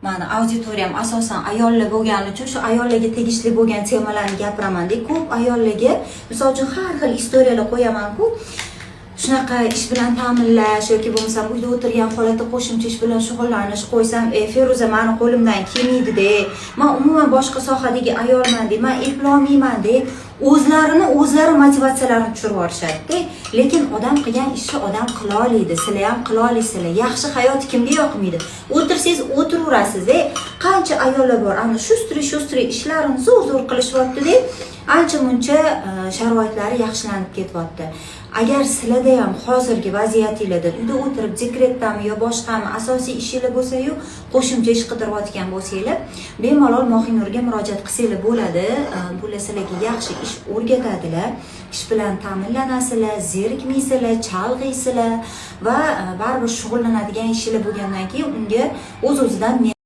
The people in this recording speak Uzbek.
Mani auditoriyam asosan ayollar bo'lgani uchun shu ayollarga tegishli bo'lgan temalarni gapiraman-da. Ko'p ayollarga, misol uchun har xil istoriyalar qo'yaman-ku. Shunaqa ish bilan ta'minlash yoki bo'lmasam uyda o'tirgan holatda qo'shimcha ish bilan shug'ullanish qo'ysam, Feruza mani qo'limdan kelmaydi-da. Men umuman boshqa sohadagi ayolman-da, men eplolmayman-da. O'zlari motivatsiyalarini tushirib yuborishadi-da. Lekin odam qilgan ishni odam qila oladi, sizlar ham qila olasizlar. Yaxshi hayot kimga yoqmaydi? O'tirsangiz o'tiraverasiz-da. Qancha ayollar bor, ana shustri ishlarini zo'r qilishyapti-da. Ancha-muncha sharoitlari yaxshilanib ketyapti. Agar sizlarda ham hozirgi vaziyatingizda uyda o'tirib dekretdami yo boshqami asosiy ishinglar bo'lsa-yu, qo'shimcha ish qidirayotgan bo'lsanglar, bemalol Mohinurga murojaat qilsanglar bo'ladi. Bular sizlarga yaxshi ish o'rgatadilar. Ish bilan ta'minlanasizlar, zerikmaysizlar, chalg'aysizlar va baribir shug'ullanadigan ishinglar bo'lgandan keyin unga o'z-o'zidan